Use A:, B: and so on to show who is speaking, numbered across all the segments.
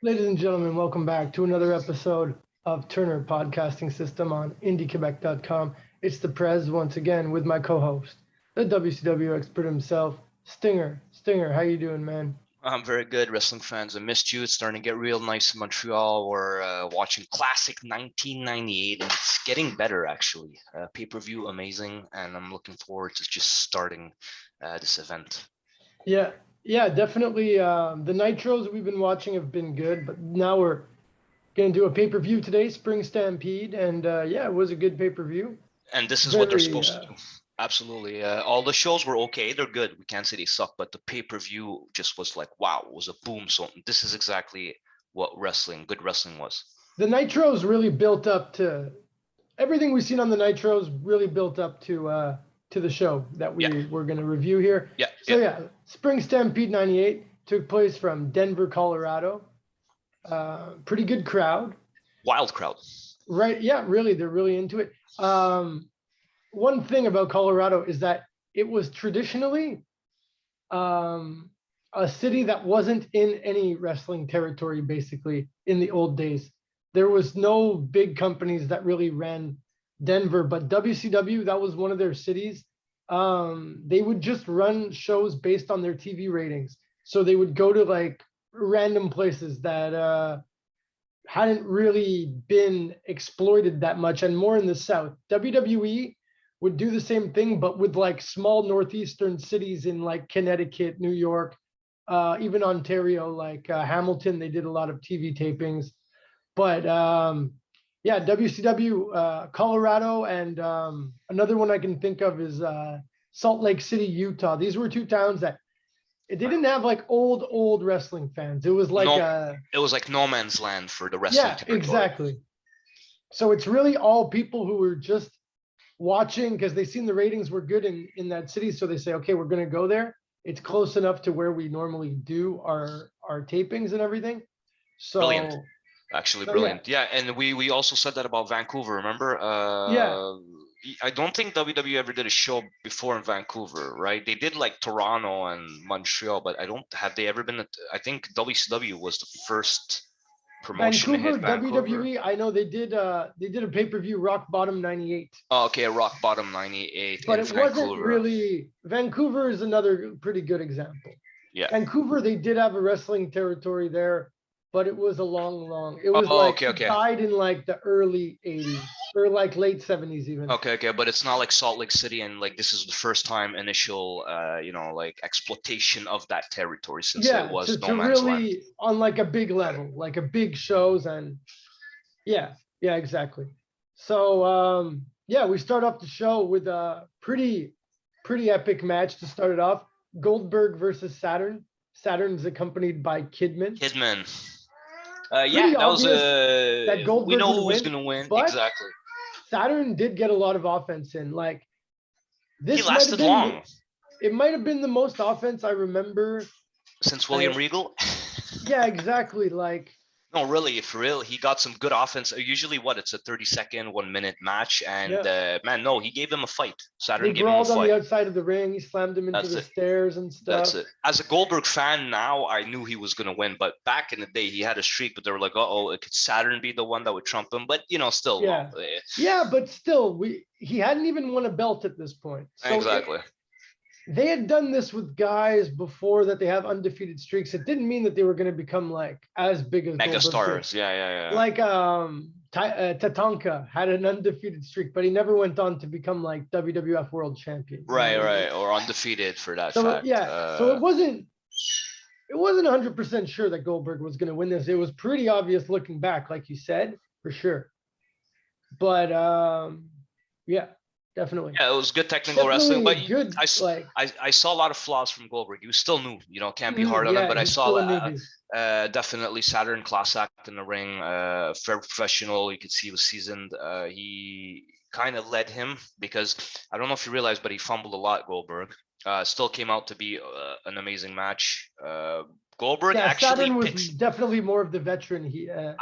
A: Ladies and gentlemen, welcome back to another episode of Turner Podcasting System on IndieQuebec.com. It's the Prez once again with my co-host, the WCW expert himself, Stinger. Stinger, how you doing, man?
B: I'm very good, wrestling fans. I missed you. It's starting to get real nice in Montreal. We're watching Classic 1998, and it's getting better, actually. Pay-per-view, amazing, and I'm looking forward to just starting this event.
A: Yeah, definitely. The Nitros we've been watching have been good, but now we're going to do a pay-per-view today, Spring Stampede, and it was a good pay-per-view.
B: And this is what they're supposed to do. Absolutely. All the shows were okay. They're good. We can't say they suck, but the pay-per-view just was like, wow, it was a boom. So this is exactly what good wrestling was.
A: The Nitros really built up to everything we've seen on the Nitros really built up to the show that we're going to review here. Spring Stampede 98 took place from Denver, Colorado. Pretty good crowd.
B: Wild crowd.
A: Right. Yeah, really. They're really into it. One thing about Colorado is that it was traditionally a city that wasn't in any wrestling territory, basically, in the old days. There was no big companies that really ran Denver, but WCW, that was one of their cities. They would just run shows based on their TV ratings. So they would go to like random places that hadn't really been exploited that much and more in the South. WWE would do the same thing, but with like small Northeastern cities in like Connecticut, New York, even Ontario, like Hamilton, they did a lot of TV tapings. But WCW, Colorado, and another one I can think of is Salt Lake City, Utah. These were two towns that they didn't have like old wrestling fans. It was like
B: it was like no man's land for the wrestling territory.
A: Exactly. So it's really all people who were just watching because they seen the ratings were good in that city. So they say, okay, we're going to go there. It's close enough to where we normally do our tapings and everything. So
B: brilliant. Actually brilliant. Yeah, and we also said that about Vancouver, remember? I don't think WWE ever did a show before in Vancouver, right? They did like Toronto and Montreal, but have they ever been I think WCW was the first promotion to hit Vancouver.
A: WWE, I know they did a pay-per-view Rock Bottom 98.
B: Oh, okay, Rock Bottom 98
A: but it wasn't really. Vancouver is another pretty good example.
B: Yeah,
A: Vancouver, they did have a wrestling territory there, but it was a long. It was died in like the early 80s or like late 70s even.
B: Okay, but it's not like Salt Lake City and like this is the first time initial, like exploitation of that territory since it was no man's land.
A: On like a big level, like a big shows and exactly. So we start off the show with a pretty epic match to start it off. Goldberg versus Saturn. Saturn's accompanied by Kidman.
B: That was that Goldberg we know who's going to win. Exactly.
A: Saturn did get a lot of offense in. Like this,
B: he lasted long.
A: It might have been the most offense I remember
B: since William Regal.
A: Yeah, exactly. Like
B: no, really, for real, he got some good offense. Usually, it's a 30-second, 1-minute match, and he gave him a fight. Saturn gave him a fight.
A: They brawled on the outside of the ring. He slammed him into the stairs and stuff.
B: That's it. As a Goldberg fan now, I knew he was going to win, but back in the day, he had a streak. But they were like, could Saturn be the one that would trump him? But still,
A: but still, he hadn't even won a belt at this point. So
B: exactly.
A: They had done this with guys before that they have undefeated streaks. It didn't mean that they were going to become like as big as
B: mega stars. Yeah.
A: Like Tatanka had an undefeated streak, but he never went on to become like WWF World Champion.
B: Right, or undefeated for that fact.
A: So it wasn't 100% sure that Goldberg was going to win this. It was pretty obvious looking back, like you said, for sure. But definitely.
B: Yeah, it was good technical wrestling, but I saw a lot of flaws from Goldberg. He was still new, can't be hard on him, but I saw definitely Saturn class act in the ring, very professional. You could see he was seasoned. He kind of led him because I don't know if you realize, but he fumbled a lot, Goldberg. Still came out to be an amazing match. Goldberg actually
A: Saturn was definitely more of the veteran.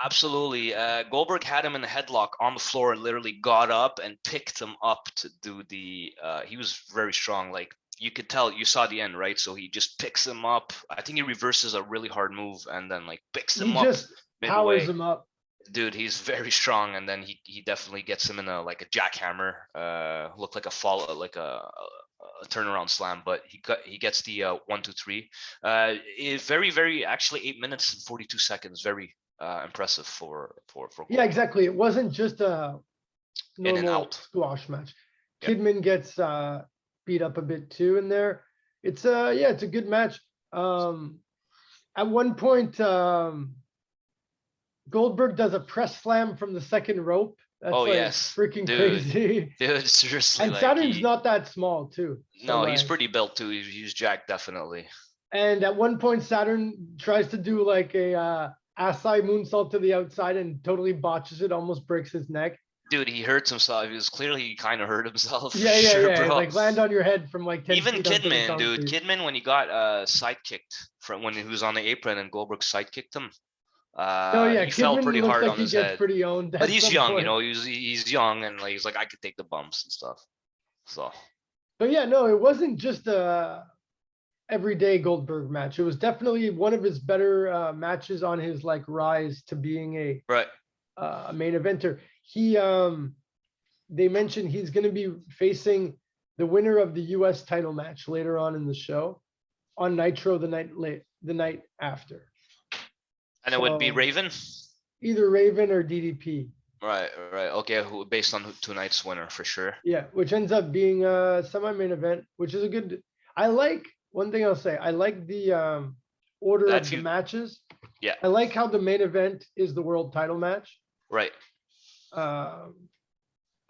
B: Absolutely. Goldberg had him in a headlock on the floor and literally got up and picked him up to do the. He was very strong. Like you could tell, you saw the end, right? So he just picks him up. I think he reverses a really hard move and then like picks him up.
A: He just powers him up.
B: Dude, he's very strong, and then he definitely gets him in a jackhammer. Looked like a fall, like a turnaround slam, but he gets the 1, 2, 3. Very actually 8 minutes and 42 seconds. Very impressive for
A: yeah, exactly. It wasn't just a normal
B: out
A: squash match. Kidman gets beat up a bit too in there. It's it's a good match. At one point, Goldberg does a press slam from the second rope. That's freaking crazy.
B: Dude, seriously.
A: And Saturn's not that small too.
B: So he's pretty built too. He's jacked, definitely.
A: And at one point, Saturn tries to do like a Asai moonsault to the outside and totally botches it, almost breaks his neck.
B: Dude, he hurts himself. He was clearly kind of hurt himself.
A: Yeah. Bro. Like land on your head from like 10
B: Even Kidman, dude. Kidman, when he got sidekicked from when he was on the apron and Goldberg sidekicked him. He
A: Kidman
B: fell pretty hard on his head.
A: Pretty owned
B: but he's young, he's young and he's like, I could take the bumps and stuff. So.
A: But yeah, no, it wasn't just a everyday Goldberg match. It was definitely one of his better matches on his like rise to being a main eventer. They mentioned he's going to be facing the winner of the US title match later on in the show on Nitro the night after.
B: And it would be Raven?
A: Either Raven or DDP.
B: Right. Okay, based on tonight's winner for sure.
A: Yeah, which ends up being a semi-main event, which is a good. I like one thing I'll say. I like the order of the matches.
B: Yeah.
A: I like how the main event is the world title match.
B: Right.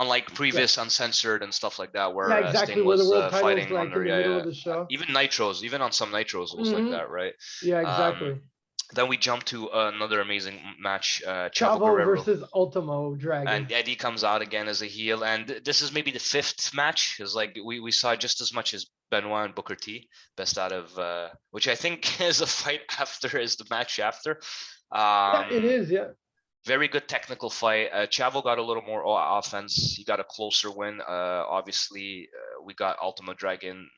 B: Unlike previous uncensored and stuff like that, where Sting was fighting
A: like
B: under
A: in the middle of the show.
B: Even Nitros, even on some Nitros, it was like that, right?
A: Yeah, exactly.
B: Then we jump to another amazing match,
A: Chavo versus Ultimo Dragon.
B: And Eddie comes out again as a heel. And this is maybe the 5th match, because like we saw just as much as Benoit and Booker T, best out of, which I think is a fight after, is the match after.
A: Yeah, it is, yeah.
B: Very good technical fight. Chavo got a little more offense. He got a closer win. Obviously, we got Ultimo Dragon,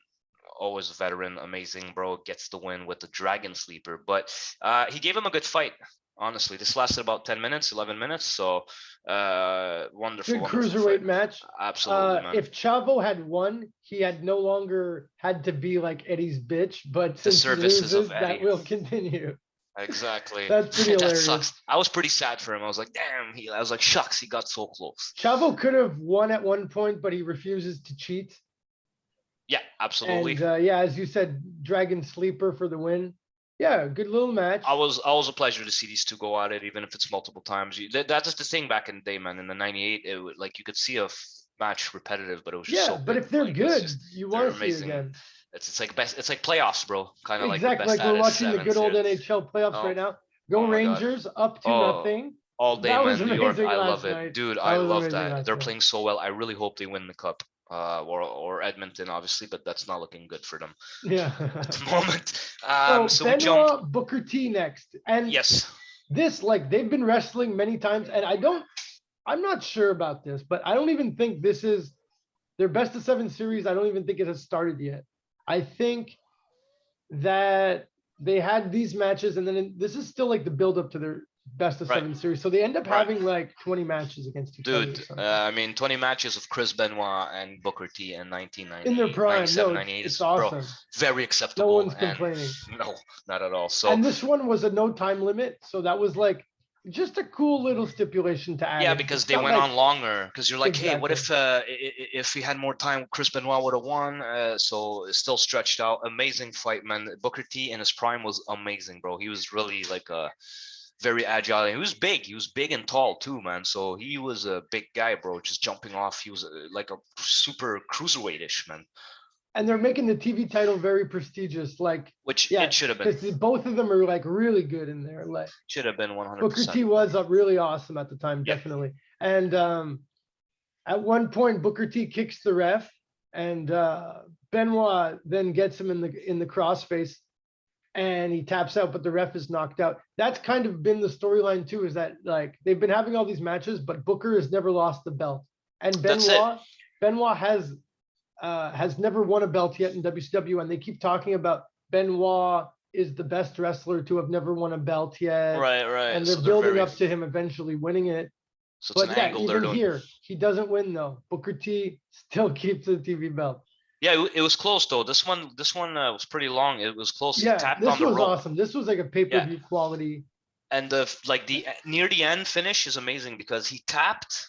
B: always a veteran, amazing, bro, gets the win with the Dragon Sleeper. But he gave him a good fight, honestly. This lasted about 10 minutes, 11 minutes. So wonderful.
A: Good cruiserweight match.
B: Absolutely, man.
A: If Chavo had won, he had no longer had to be like Eddie's bitch. But since he loses, that will continue.
B: Exactly.
A: That's pretty hilarious.
B: That sucks. I was pretty sad for him. I was like, damn, I was like, shucks, he got so close.
A: Chavo could have won at one point, but he refuses to cheat.
B: Yeah, absolutely.
A: And as you said, Dragon Sleeper for the win. Yeah, good little match.
B: Always a pleasure to see these two go at it, even if it's multiple times. That's just the thing back in the day, man. In the '98, like you could see a match repetitive, but it was just so
A: but if they're good, you want to see it again.
B: It's like best. It's like playoffs, bro. Kind of
A: exactly like we're watching the good old NHL playoffs right now. Go Rangers, up to nothing.
B: All day, man. New York, I love it,
A: night.
B: dude. I love that. They're playing so well. I really hope they win the cup. Or Edmonton, obviously, but that's not looking good for them.
A: Yeah,
B: at the moment. So
A: Benoit,
B: we jump.
A: Booker T next, and
B: yes,
A: this like they've been wrestling many times, and I'm not sure about this, but I don't even think this is their best of 7 series. I don't even think it has started yet. I think that they had these matches, and then this is still like the build up to their best of 7 series. So they end up having like 20 matches against each other.
B: Dude, I mean, 20 matches of Chris Benoit and Booker T in 1990.
A: In their prime.
B: 97, 98
A: it's awesome.
B: Bro, very acceptable.
A: No one's complaining.
B: No, not at all. So,
A: and this one was a no time limit. So that was like just a cool little stipulation to add.
B: Yeah, because they went on longer. Because you're like, hey, what if we had more time, Chris Benoit would have won. So it's still stretched out. Amazing fight, man. Booker T in his prime was amazing, bro. He was really like a very agile. He was big and tall too, man. So he was a big guy, bro, just jumping off. He was like a super cruiserweight-ish, man.
A: And they're making the TV title very prestigious, like
B: which it should have been.
A: Because both of them are like really good in there. Like
B: should have been 100%.
A: Booker T was really awesome at the time, definitely. And at one point, Booker T kicks the ref, and Benoit then gets him in the crossface. And he taps out, but the ref is knocked out. That's kind of been the storyline too, is that like they've been having all these matches, but Booker has never lost the belt. And Benoit has has never won a belt yet in WCW, and they keep talking about Benoit is the best wrestler to have never won a belt yet.
B: Right.
A: And they're building up to him eventually winning it.
B: So it's an angle they're doing.
A: Here, he doesn't win though. Booker T still keeps the TV belt.
B: Yeah, it was close though. This one was pretty long. It was close.
A: Yeah,
B: he tapped on the rope.
A: This was awesome. This was like a pay-per-view quality.
B: And the near the end finish is amazing because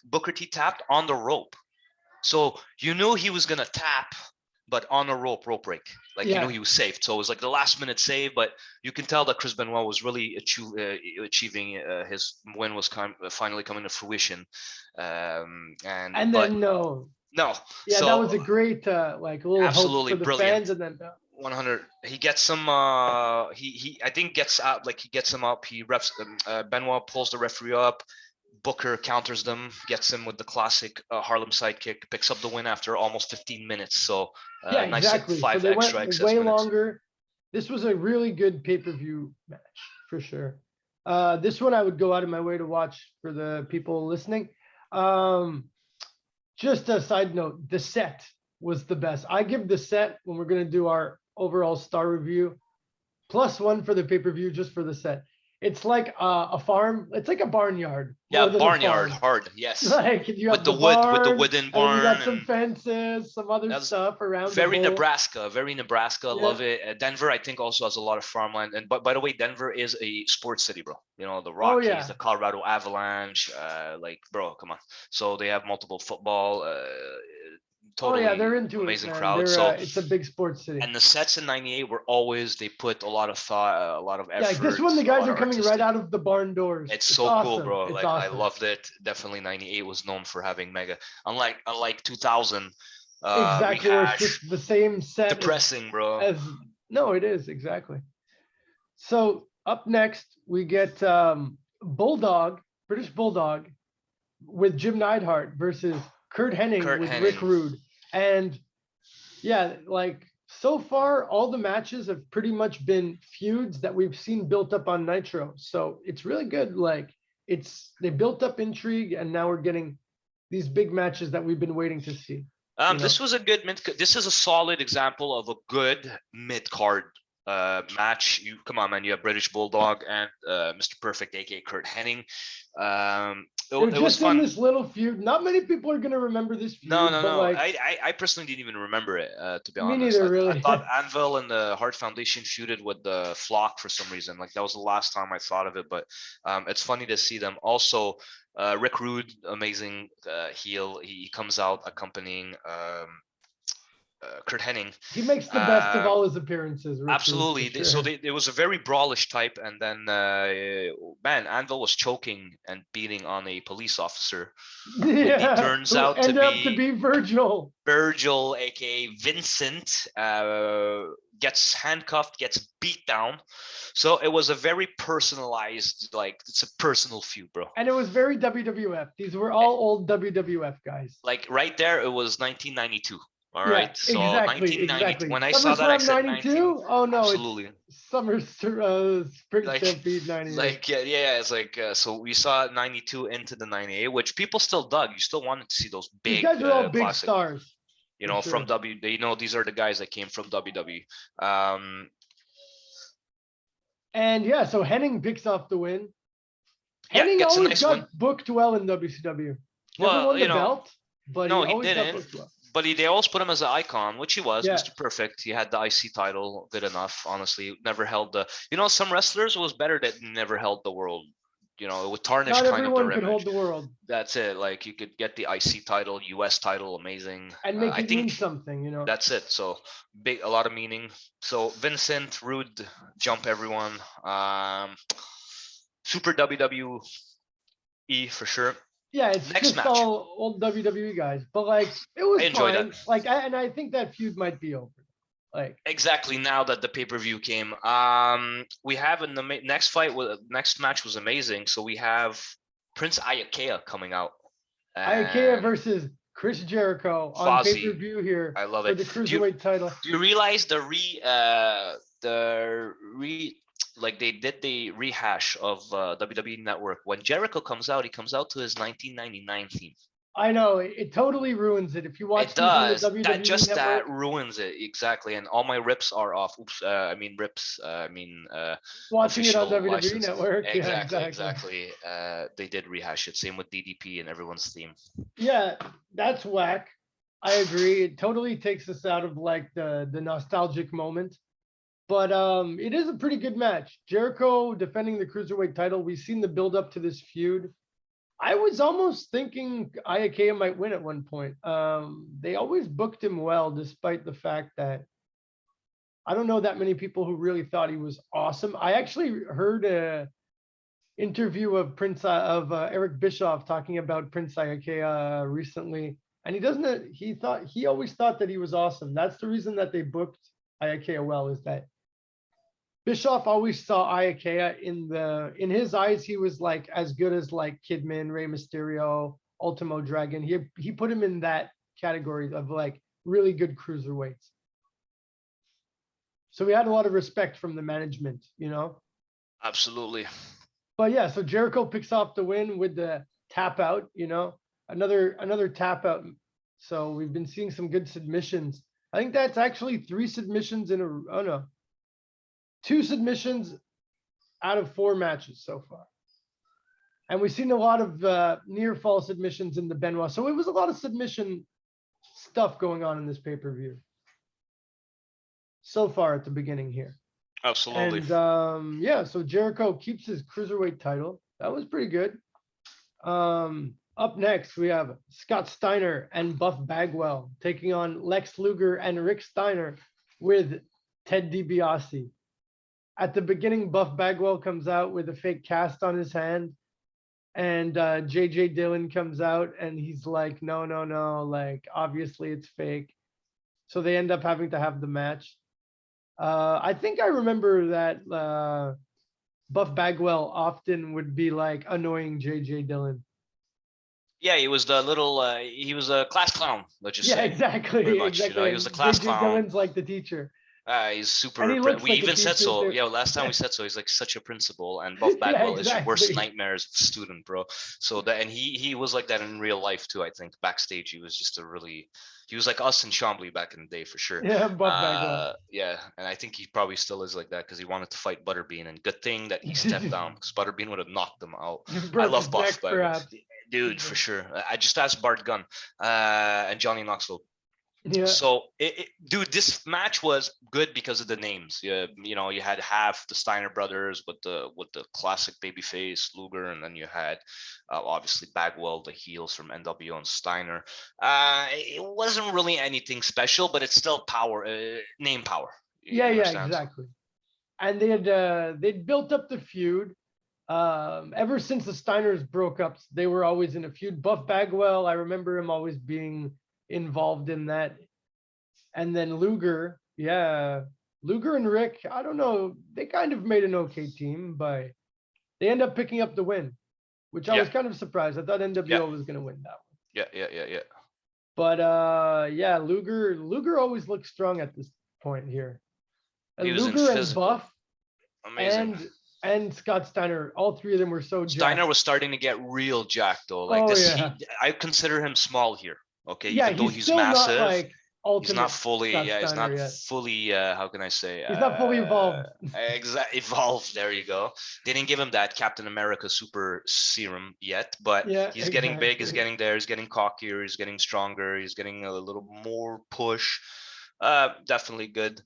B: Booker T tapped on the rope. So you knew he was gonna tap, but on a rope break. Like you knew he was saved. So it was like the last minute save, but you can tell that Chris Benoit was really achieving his win was finally coming to fruition. No.
A: Yeah, so, that was a great like a little
B: absolutely
A: hope for the
B: brilliant.
A: fans, and then
B: 100. He gets some. He I think gets out. Like he gets him up. He refs. Benoit pulls the referee up. Booker counters them. Gets him with the classic Harlem sidekick. Picks up the win after almost 15 minutes. So nice
A: exactly.
B: 5
A: so they
B: extra
A: went
B: excess
A: way
B: minutes.
A: longer. This was a really good pay-per-view match for sure. This one I would go out of my way to watch for the people listening. Just a side note, the set was the best. I give the set, when we're going to do our overall star review, +1 for the pay-per-view just for the set. It's like a farm. It's like a barnyard.
B: Yeah, barnyard, hard. Yes.
A: Like you have
B: with the wooden barn.
A: You got some fences, some other stuff around.
B: Very Nebraska. Love it. Denver, I think, also has a lot of farmland. And by the way, Denver is a sports city, bro. You know, the Rockies, the Colorado Avalanche. Like, bro, come on. So they have multiple football. Totally
A: they're into
B: amazing
A: it,
B: crowd. So
A: it's a big sports city.
B: And the sets in '98 were always, they put a lot of thought, a lot of effort.
A: Yeah, this one the guys are coming right out of the barn doors.
B: It's so awesome. Cool, bro. Like awesome. I loved it. Definitely '98 was known for having mega. Unlike 2000.
A: Exactly, it's just the same set.
B: Depressing, bro.
A: No, it is exactly. So up next we get British Bulldog, with Jim Neidhart versus Kurt Hennig with Rick Rude. And yeah, like so far, all the matches have pretty much been feuds that we've seen built up on Nitro. So it's really good. Like they built up intrigue, and now we're getting these big matches that we've been waiting to see.
B: This was a good this is a solid example of a good mid-card match. Come on, man. You have British Bulldog and Mr. Perfect, aka Kurt Hennig. It was fun.
A: In this little feud. Not many people are gonna remember this feud.
B: No. Like, I personally didn't even remember it. To be honest,
A: neither, really.
B: I thought Anvil and the Hart Foundation feuded with the Flock for some reason. Like that was the last time I thought of it. But it's funny to see them. Also, Rick Rude, amazing heel. He comes out accompanying Kurt Hennig.
A: He makes the best of all his appearances.
B: Absolutely. Sure. So it was a very brawlish type, and then man, Anvil was choking and beating on a police officer.
A: Yeah,
B: he turns out to
A: be Virgil.
B: Virgil, aka Vincent, gets handcuffed, gets beat down. So it was a very personalized, like it's a personal feud, bro.
A: And it was very WWF. These were all old WWF guys.
B: Like right there, it was 1992. All right, so
A: exactly.
B: When I saw that, I said
A: 92. Oh no,
B: absolutely.
A: Summer Spring Stampede 98.
B: Like yeah, it's like so we saw 92 into the 98, which people still dug. You still wanted to see those big.
A: These guys are all big
B: classic,
A: stars.
B: You know, from these are the guys that came from WWE.
A: And yeah, so Hennig picks off the win. Hennig always got booked well in WCW. Never won the belt, but he didn't. Got booked well.
B: But they always put him as an icon, which he was, Mr. Perfect. He had the IC title, good enough, honestly. Never held the, some wrestlers was better that never held the world. It would tarnish kind of their image.
A: Not everyone could hold the world.
B: That's it. Like you could get the IC title, US title, amazing.
A: And make it mean something,
B: That's it. So a lot of meaning. So Vincent, Rude, jump everyone. Super WWE for sure.
A: Yeah, it's
B: next
A: just
B: match.
A: all old WWE guys, but like it was fine.
B: That.
A: Like, I think that feud might be over. Like
B: exactly now that the pay-per-view came, we have in the next match was amazing. So we have Prince Iaukea coming out.
A: Iaukea versus Chris Jericho on pay-per-view here.
B: I love
A: it. For the cruiserweight title.
B: Do you realize like they did the rehash of WWE Network. When Jericho comes out, he comes out to his 1999 theme.
A: I know it totally ruins it if you watch
B: It
A: these on the
B: does. That
A: WWE
B: just
A: network.
B: that ruins it exactly, and all my rips are off. Oops.
A: Watching it on
B: Official
A: WWE
B: license.
A: network. Yeah,
B: Exactly,
A: exactly.
B: exactly. They did rehash it. Same with DDP and everyone's theme.
A: Yeah, that's whack. I agree. It totally takes us out of like the nostalgic moment. But it is a pretty good match. Jericho defending the cruiserweight title. We've seen the build up to this feud. I was almost thinking Iakea might win at one point. They always booked him well, despite the fact that I don't know that many people who really thought he was awesome. I actually heard a interview of Eric Bischoff talking about Prince Iakea recently, and he always thought that he was awesome. That's the reason that they booked Iakea well, is that Bischoff always saw Iakea in his eyes, he was like as good as like Kidman, Rey Mysterio, Ultimo Dragon. He put him in that category of like really good cruiserweights. So we had a lot of respect from the management, you know?
B: Absolutely.
A: But yeah, so Jericho picks off the win with the tap out, you know, another tap out. So we've been seeing some good submissions. I think that's actually 3 submissions in a, oh no, 2 submissions out of 4 matches so far. And we've seen a lot of near fall submissions in the Benoit. So it was a lot of submission stuff going on in this pay-per-view so far at the beginning here.
B: Absolutely.
A: And yeah, so Jericho keeps his cruiserweight title. That was pretty good. Up next, we have Scott Steiner and Buff Bagwell taking on Lex Luger and Rick Steiner with Ted DiBiase. At the beginning, Buff Bagwell comes out with a fake cast on his hand, and JJ Dillon comes out and he's like, no, like obviously it's fake. So they end up having to have the match. I think I remember that Buff Bagwell often would be like annoying JJ Dillon.
B: Yeah, he was he was a class clown, let's just say.
A: Yeah, exactly. Exactly.
B: You know, he was a class clown.
A: Dillon's like the teacher.
B: He's super.
A: We
B: even said so. Too. Yeah, last time we said so. He's like such a principal, and Buff Bagwell is your worst nightmares of student, bro. So that, and he was like that in real life too. I think backstage he was just he was like us in Chambly back in the day for sure.
A: Yeah, Buff Bagwell.
B: Yeah, and I think he probably still is like that because he wanted to fight Butterbean, and good thing that he stepped down because Butterbean would have knocked him out. I love Buff Bagwell. Dude, for sure. I just asked Bart Gunn and Johnny Knoxville. Yeah. So, dude, this match was good because of the names. You know, you had half the Steiner brothers with the classic babyface Luger, and then you had obviously Bagwell, the heels from NWO and Steiner. It wasn't really anything special, but it's still power, name power.
A: Yeah, exactly. And they'd built up the feud. Ever since the Steiners broke up, they were always in a feud. Buff Bagwell, I remember him always being involved in that. And then Luger and Rick, I don't know, they kind of made an okay team, but they end up picking up the win, which I was kind of surprised. I thought NWO was going to win that one.
B: Yeah.
A: But yeah, Luger always looks strong at this point here. And Luger and Buff, amazing. And Scott Steiner, all 3 of them were so jacked.
B: Steiner was starting to get real jacked though. Like I consider him small here. Okay,
A: yeah, even though he's massive. Not like
B: he's not fully. He's not fully. How can I say?
A: He's not fully evolved.
B: Evolved. There you go. They didn't give him that Captain America super serum yet, but he's getting big. He's getting there. He's getting cockier. He's getting stronger. He's getting a little more push. Definitely good.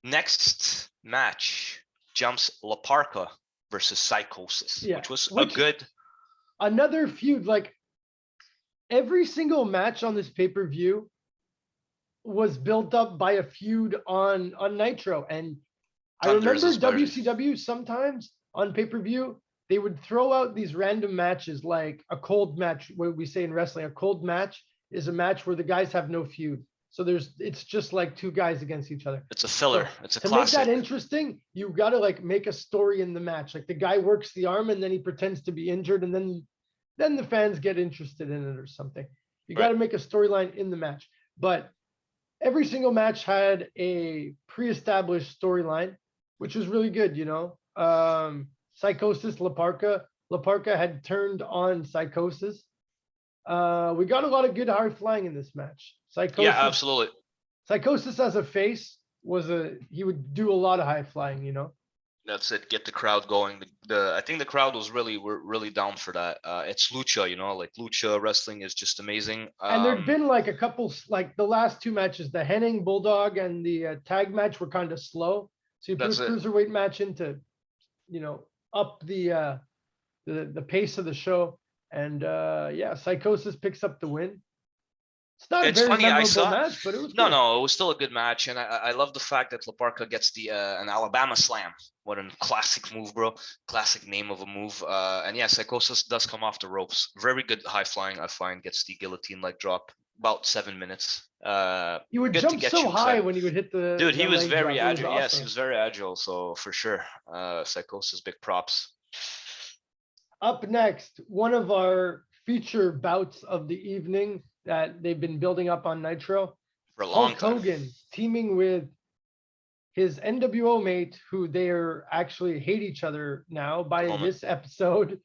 B: Next match jumps La Parka versus Psychosis, which was
A: another feud. Like every single match on this pay-per-view was built up by a feud on Nitro. And I remember WCW sometimes on pay-per-view, they would throw out these random matches, like a cold match, what we say in wrestling. A cold match is a match where the guys have no feud. So it's just like 2 guys against each other.
B: It's a filler. So it's a classic.
A: To make that interesting, you got to like make a story in the match. Like the guy works the arm and then he pretends to be injured, and then the fans get interested in it or something. You got to make a storyline in the match. But every single match had a pre-established storyline, which was really good, you know. Psychosis, La Parka had turned on Psychosis. We got a lot of good high flying in this match. Psychosis,
B: yeah, absolutely.
A: Psychosis as a face he would do a lot of high flying, you know.
B: That's it. Get the crowd going. I think the crowd was really down for that. It's lucha, you know, like lucha wrestling is just amazing.
A: And there'd been like a couple, like the last two matches, the Henning Bulldog and the tag match were kind of slow. So you put a cruiserweight match in to, you know, up the pace of the show. And yeah, Psychosis picks up the win. It's not a very memorable match, but it was
B: no, it was still a good match, and I love the fact that Laparca gets the an Alabama Slam. What a classic move, bro! Classic name of a move. And yeah, Psychosis does come off the ropes. Very good high flying, I find. Gets the guillotine leg drop. About 7 minutes.
A: He would jump so high when he would hit the.
B: Dude, he was very agile.
A: Awesome.
B: Yes, he was very agile. So for sure, Psychosis, big props.
A: Up next, one of our feature bouts of the evening that they've been building up on Nitro.
B: For a long
A: Hulk
B: time.
A: Hogan teaming with his NWO mate, who they are actually hate each other now by this episode.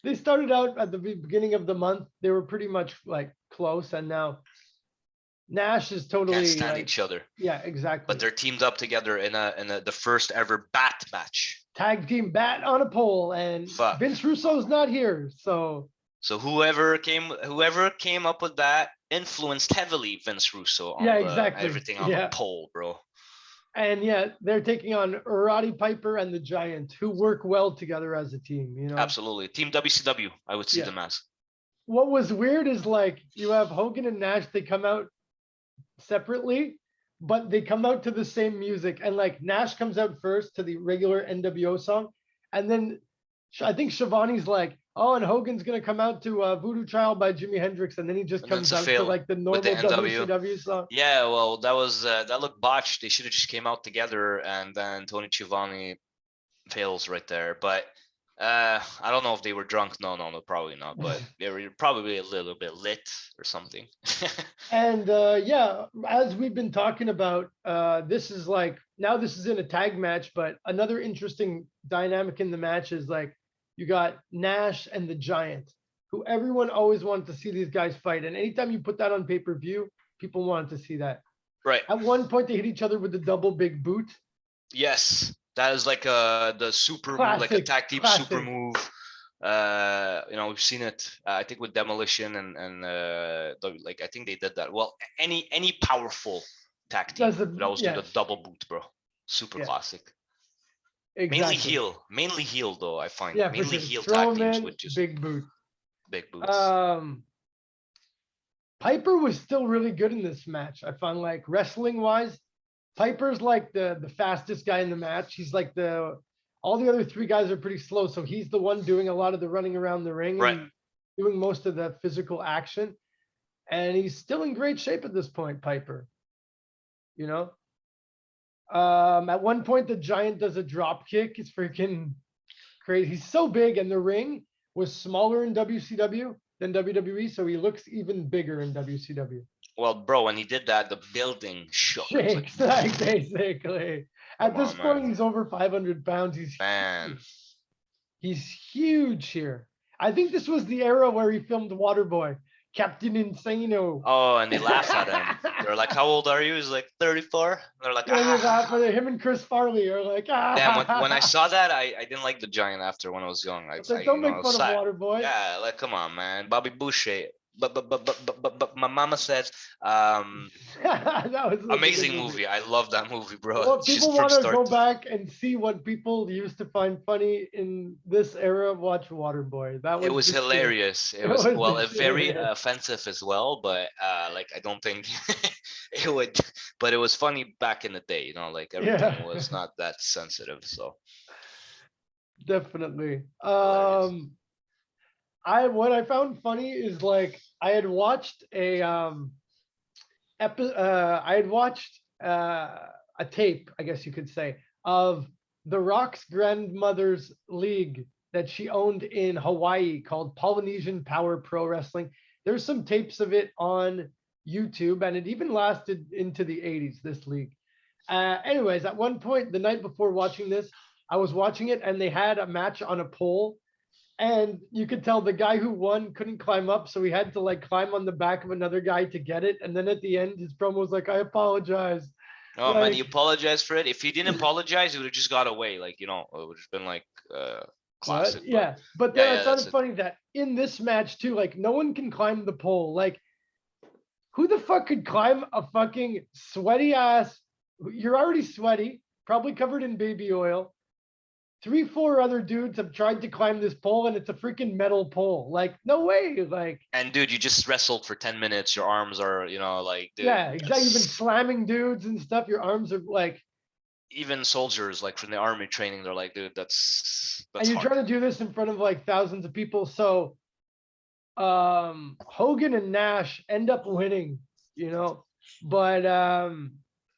A: They started out at the beginning of the month. They were pretty much like close, and now Nash is totally
B: can't stand each other.
A: Yeah, exactly.
B: But they're teamed up together in the first ever bat match.
A: Tag team bat on a pole, and Vince Russo's not here, so
B: whoever came up with that influenced heavily Vince Russo on everything on the pole, bro.
A: And yeah, they're taking on Roddy Piper and the Giant, who work well together as a team, you know.
B: Absolutely. Team WCW, I would see them as.
A: What was weird is like you have Hogan and Nash, they come out separately, but they come out to the same music. And like Nash comes out first to the regular NWO song, and then I think Shivani's like, oh, and Hogan's gonna come out to Voodoo Child by Jimi Hendrix, and then he just comes out to like the normal WCW song.
B: Yeah, well, that looked botched. They should have just came out together, and then Tony Schiavone fails right there. But I don't know if they were drunk. No, probably not. But they were probably a little bit lit or something.
A: And yeah, as we've been talking about, this is like now this is in a tag match, but another interesting dynamic in the match is like you got Nash and the Giant, who everyone always wanted to see these guys fight. And anytime you put that on pay-per-view, people wanted to see that.
B: Right.
A: At one point, they hit each other with the double big boot.
B: Yes. That is like the super move, like a tag team super move. You know, we've seen it. I think with Demolition and like I think they did that. Well, any powerful tag team that always do the double boot, bro. Super classic.
A: Exactly.
B: Mainly heel though. I find
A: mainly
B: heel tag teams with just
A: big boot.
B: Big boots.
A: Piper was still really good in this match. I found like wrestling wise. Piper's like the fastest guy in the match. He's like all the other three guys are pretty slow. So he's the one doing a lot of the running around the ring and doing most of the physical action. And he's still in great shape at this point, Piper. You know? At one point, the Giant does a drop kick. It's freaking crazy. He's so big, and the ring was smaller in WCW than WWE, so he looks even bigger in WCW.
B: Well, bro, when he did that, the building shook.
A: Like, basically. At this point, he's over 500 pounds. He's huge here. I think this was the era where he filmed Waterboy, Captain Insano.
B: Oh, and they laugh at him. They're like, "How old are you?" He's like 34. They're like,
A: him and Chris Farley are like,
B: Damn, when I saw that, I didn't like the Giant after when I was young.
A: Don't make fun of Waterboy.
B: Yeah, like come on, man, Bobby Boucher. But my mama says,
A: that was
B: amazing movie. I love that movie, bro.
A: Well, people want to go back and see what people used to find funny in this era. Watch Waterboy.
B: It was hilarious. It was very offensive as well, but like I don't think it would. But it was funny back in the day, you know, like everything was not that sensitive. So
A: definitely. What I found funny is like I had watched a tape, I guess you could say, of The Rock's grandmother's league that she owned in Hawaii called Polynesian Power Pro Wrestling. There's some tapes of it on YouTube, and it even lasted into the 80s, this league. Anyways, at one point, the night before watching this, I was watching it, and they had a match on a pole. And you could tell the guy who won couldn't climb up, so he had to like climb on the back of another guy to get it. And then at the end, his promo was like, "I apologize."
B: Oh man, he apologized for it. If he didn't apologize, he would have just got away. Like, it would have been like classic.
A: What? Yeah. But then I thought it funny that in this match too, like no one can climb the pole. Like, who the fuck could climb a fucking sweaty ass? You're already sweaty, probably covered in baby oil. 3-4 other dudes have tried to climb this pole, and it's a freaking metal pole. Like, no way. Like,
B: and dude, you just wrestled for 10 minutes. Your arms are, like, dude,
A: yeah, exactly. You've been slamming dudes and stuff. Your arms are like,
B: even soldiers like from the army training, they're like, dude, that's
A: and you're
B: hard.
A: trying to do this in front of like thousands of people. So Hogan and Nash end up winning, but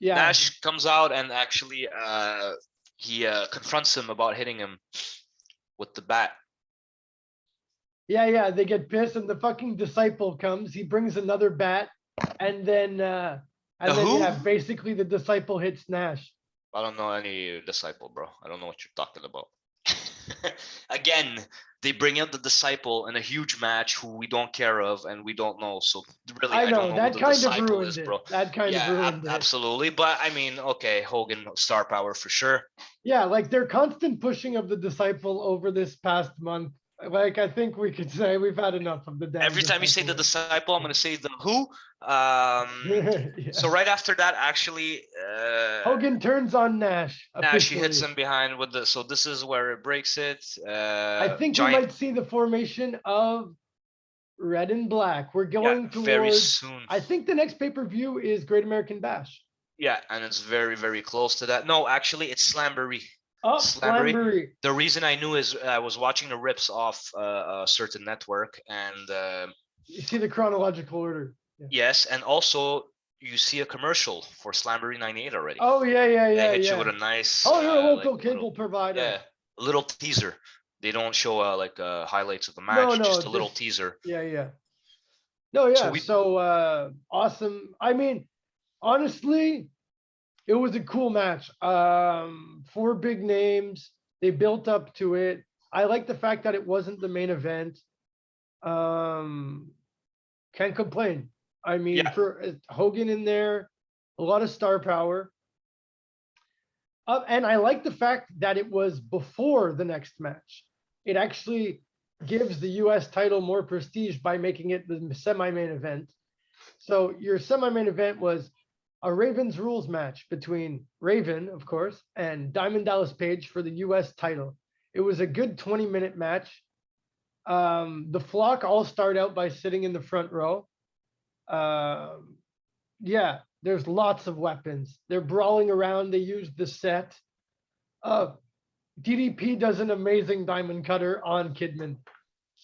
A: yeah,
B: Nash comes out and actually he confronts him about hitting him with the bat.
A: Yeah, they get pissed, and the fucking disciple comes. He brings another bat, and then basically the disciple hits Nash.
B: I don't know any disciple, bro. I don't know what you're talking about. Again, they bring out the disciple in a huge match who we don't care of and we don't know. So really, I don't know
A: that
B: who the
A: kind
B: disciple
A: of ruined
B: is,
A: it.
B: bro.
A: That kind of ruined it.
B: Absolutely. But I mean, okay, Hogan, star power for sure.
A: Yeah, like their constant pushing of the disciple over this past month. Like, I think we could say we've had enough of the damn
B: Every time you say the disciple, I'm going to say the who. Yeah. So right after that, actually,
A: Hogan turns on Nash.
B: Nash, he hits him behind with so this is where it breaks it.
A: I think we might see the formation of Red and Black. We're going towards
B: very soon.
A: I think the next pay-per-view is Great American Bash.
B: Yeah, and it's very, very close to that. No, actually, it's Slamboree.
A: Oh, Slamboree.
B: The reason I knew is I was watching the rips off a certain network, and
A: you see the chronological order.
B: Yeah. Yes, and also you see a commercial for Slamboree 98 already.
A: Oh yeah.
B: They hit you with a nice.
A: Oh, you're a local cable provider.
B: Yeah, a little teaser. They don't show highlights of the match, just a little teaser.
A: Yeah. No, yeah. So awesome. I mean, honestly, it was a cool match. 4 big names. They built up to it. I like the fact that it wasn't the main event. Can't complain. I mean, for Hogan in there, a lot of star power. And I like the fact that it was before the next match. It actually gives the US title more prestige by making it the semi-main event. So your semi-main event was a Ravens rules match between Raven, of course, and Diamond Dallas Page for the US title. It was a good 20-minute match. The flock all start out by sitting in the front row. Yeah, there's lots of weapons. They're brawling around. They use the set. DDP does an amazing diamond cutter on Kidman.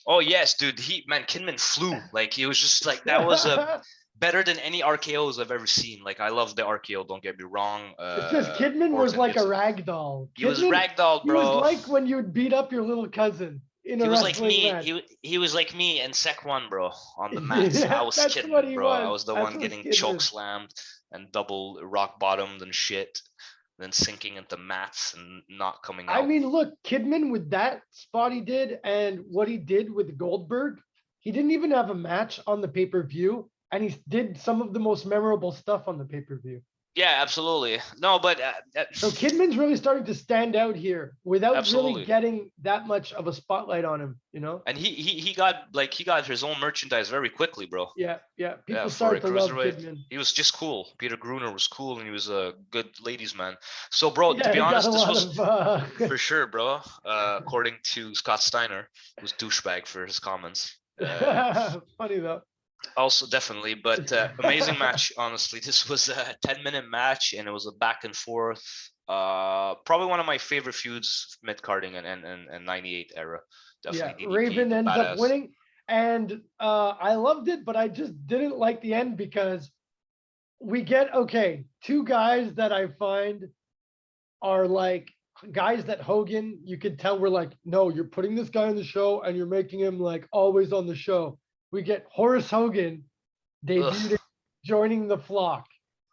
B: Oh yes, dude. Kidman flew. Like, it was just like, that was better than any RKOs I've ever seen. Like, I love the RKO, don't get me wrong.
A: It's just Kidman was like a rag doll.
B: He was ragdoll, bro.
A: He was like when you'd beat up your little cousin. He
B: was like me. He was like me in Sec 1, bro, on the mats. I was Kidman, bro. I was the one getting choke slammed and double rock bottomed and shit, then sinking into mats and not coming out.
A: I mean, look, Kidman with that spot he did and what he did with Goldberg, he didn't even have a match on the pay-per-view, and he did some of the most memorable stuff on the pay-per-view.
B: Yeah, absolutely. No, but
A: so Kidman's really starting to stand out here without really getting that much of a spotlight on him,
B: And he got his own merchandise very quickly, bro.
A: Yeah. People started to love Kidman.
B: He was just cool. Peter Gruner was cool, and he was a good ladies man. So, bro, to be honest, this was for sure, bro. According to Scott Steiner, who's douchebag for his comments.
A: Funny though.
B: Also, definitely, but amazing match. Honestly, this was a 10-minute match, and it was a back and forth. Probably one of my favorite feuds, mid-carding and 98 era. Definitely.
A: Yeah, Raven ends up winning, and I loved it, but I just didn't like the end because we get 2 guys that I find are like guys that Hogan, you could tell we're like, no, you're putting this guy on the show, and you're making him like always on the show. We get Horace Hogan debuted, joining the flock.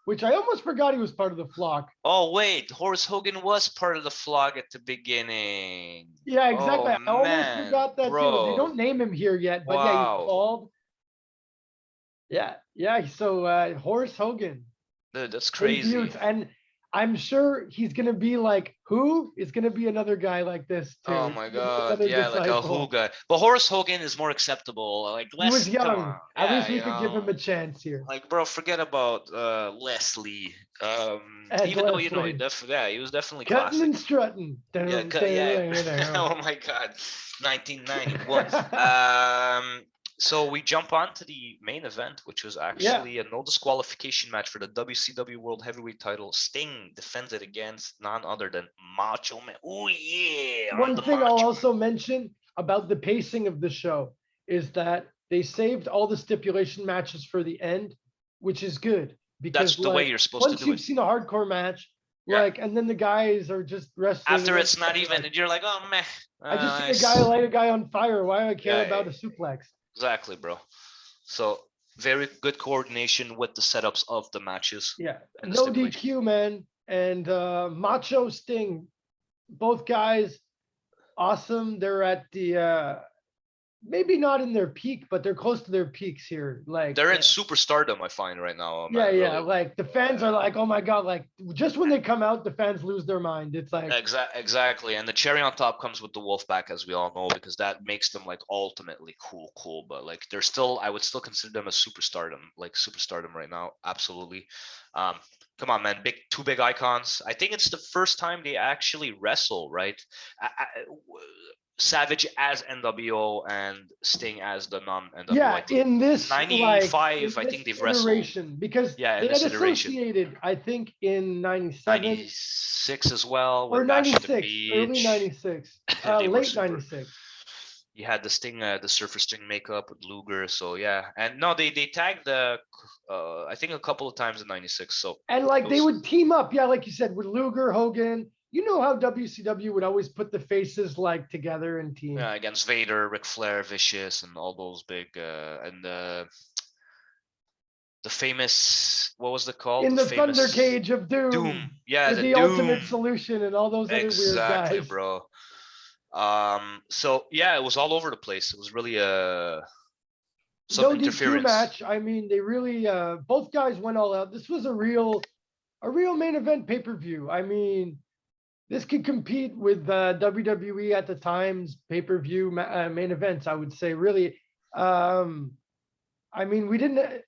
A: which I almost forgot he was part of the flock.
B: Oh wait, Horace Hogan was part of the flock at the beginning.
A: Yeah, exactly.
B: Oh,
A: I almost
B: man,
A: forgot that
B: bro.
A: too. They don't name him here yet, but yeah, he's bald. Yeah. So Horace Hogan.
B: Dude, that's crazy.
A: Debuts, and I'm sure he's gonna be like, who is gonna be another guy like this too.
B: Oh my god, yeah,
A: disciple.
B: like a who guy. But Horace Hogan is more acceptable. Like
A: he was
B: come
A: young.
B: on.
A: At
B: Yeah,
A: least we could give him a chance here.
B: Like, bro, forget about Leslie. Even though he was definitely
A: cutting
B: classic.
A: and strutting.
B: Yeah. Oh my god, 1991. So we jump on to the main event, which was actually a no disqualification match for the WCW World Heavyweight title. Sting defended against none other than Macho Man. Oh yeah.
A: One thing I'll also mention about the pacing of the show is that they saved all the stipulation matches for the end, which is good. Because
B: that's the way you're supposed to do it.
A: Once you've seen a hardcore match, and then the guys are just wrestling.
B: After it's not even, and you're like, oh man.
A: I just see a guy light a guy on fire. Why do I care about a suplex?
B: Exactly, bro. So very good coordination with the setups of the matches.
A: Yeah, no DQ, man. And Macho Sting, both guys, awesome. They're at the maybe not in their peak, but they're close to their peaks here. Like
B: they're in superstardom, I find right now.
A: Man, really. Like the fans are like, oh my god! Like just when they come out, the fans lose their mind. It's like
B: exactly, and the cherry on top comes with the Wolfpack, as we all know, because that makes them like ultimately cool. But like they're still, I would still consider them a superstardom right now. Absolutely. Come on, man! Two big icons. I think it's the first time they actually wrestle, right? Savage as NWO and Sting as the non-NWO.
A: Yeah, in this
B: 95, I think they've wrestled.
A: Because they had associated, I think, in 97.
B: 96 as well.
A: Or 96, early 96, late 96.
B: You had the Sting, the Surfer Sting makeup with Luger. So yeah, and no, they tagged I think a couple of times in 96. So
A: and like they would team up, like you said, with Luger, Hogan. You know how WCW would always put the faces like together in teams.
B: Yeah, against Vader, Ric Flair, Vicious, and all those big and the famous, what was it called?
A: In the Thunder Cage of Doom.
B: Yeah,
A: the Ultimate Solution and all those other weird guys.
B: Exactly, bro. So yeah, it was all over the place. It was really some interference.
A: DQ match. I mean, they really both guys went all out. This was a real main event pay-per-view. I mean, this could compete with WWE at the time's pay-per-view main events, I would say, really. I mean, we didn't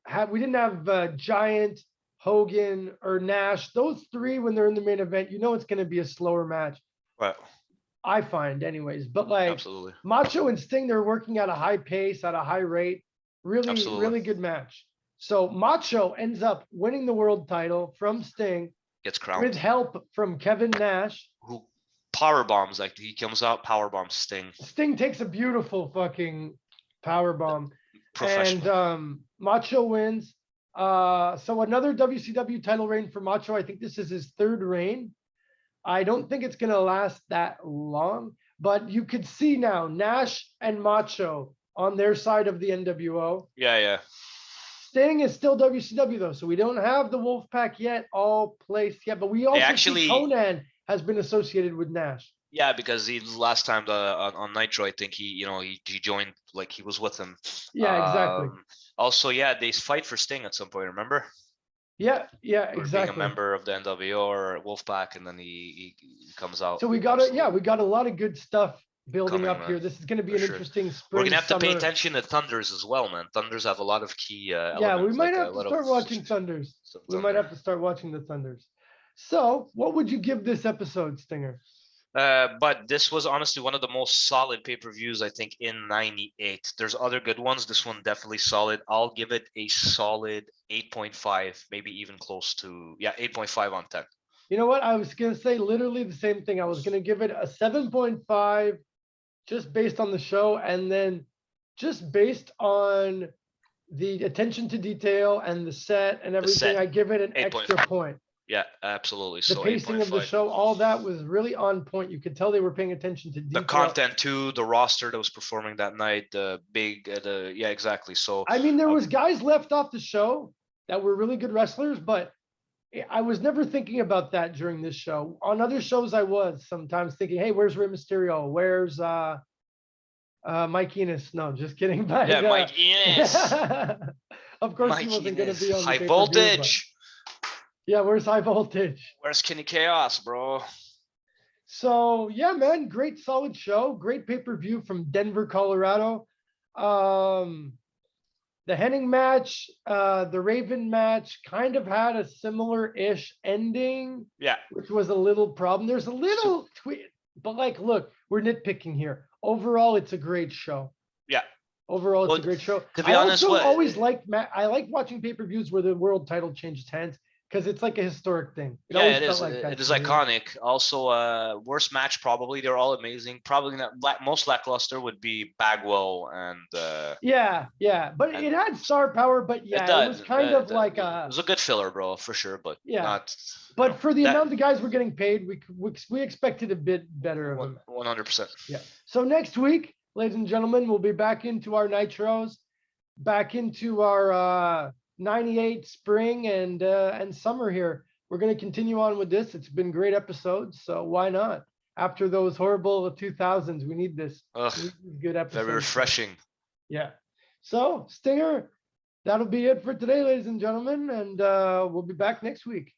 A: have Giant, Hogan, or Nash. Those three, when they're in the main event, you know it's going to be a slower match.
B: Right.
A: I find anyways. But like
B: Absolutely.
A: Macho and Sting, they're working at a high pace, at a high rate. Really good match. So Macho ends up winning the world title from Sting.
B: Gets crowned
A: with help from Kevin Nash,
B: who power bombs. Like he comes out, power bombs Sting.
A: Sting takes a beautiful fucking power bomb, and Macho wins. So another WCW title reign for Macho. I think this is his third reign. I don't think it's gonna last that long, but you could see now Nash and Macho on their side of the NWO.
B: Yeah.
A: Sting is still WCW though, so we don't have the Wolfpack yet all placed yet. But we also see Conan has been associated with Nash.
B: Yeah, because he last time on Nitro, I think he joined, like he was with him.
A: Yeah, exactly.
B: Also, yeah, they fight for Sting at some point. Remember?
A: Yeah, exactly.
B: Being a member of the NWO or Wolfpack, and then he comes out.
A: So we got a lot of good stuff building up here. This is going to be an interesting spring.
B: We're going to have to pay attention to Thunders as well, man. Thunders have a lot of key elements.
A: We might have to start watching Thunders. We might have to start watching the Thunders. So what would you give this episode, Stinger?
B: But this was honestly one of the most solid pay-per-views, I think, in 98. There's other good ones. This one definitely solid. I'll give it a solid 8.5, maybe even close to 8.5 on 10.
A: You know what? I was going to say literally the same thing. I was going to give it a 7.5 just based on the show, and then just based on the attention to detail and the set and everything, I give it an extra point.
B: Yeah, absolutely.
A: The pacing of the show, all that was really on point. You could tell they were paying attention to detail.
B: The content too, the roster that was performing that night, exactly. So
A: I mean, there was guys left off the show that were really good wrestlers, but I was never thinking about that during this show. On other shows, I was sometimes thinking, hey, where's Rey Mysterio? Where's Mike Enos? No, just kidding. But,
B: yeah, Mike Enos.
A: Of course, he wasn't going to be on the
B: High
A: pay-per-view,
B: Voltage.
A: Yeah, where's High Voltage?
B: Where's Kenny Chaos, bro?
A: So yeah, man, great solid show. Great pay-per-view from Denver, Colorado. The Henning match, the Raven match kind of had a similar-ish ending.
B: Yeah.
A: Which was a little problem. There's a little tweet, but like, look, we're nitpicking here. Overall, it's a great show.
B: Yeah.
A: Overall, it's a great show.
B: To be honest,
A: always like I like watching pay-per-views where the world title changes hands because it's like a historic thing.
B: It is. It is iconic. Also, worst match probably. They're all amazing. Probably not most lackluster would be Bagwell and.
A: Yeah, but it had star power. But yeah, it was kind of like
B: it was a good filler, bro, for sure. But not.
A: But for the amount of guys we're getting paid, we expected a bit better of them.
B: 100%.
A: Yeah. So next week, ladies and gentlemen, we'll be back into our nitros, back into our 98 spring and summer here. We're going to continue on with this. It's been great episodes, so why not? After those horrible 2000s, we need this. We need good episodes.
B: Very refreshing.
A: Yeah. So, Stinger, that'll be it for today, ladies and gentlemen, and we'll be back next week.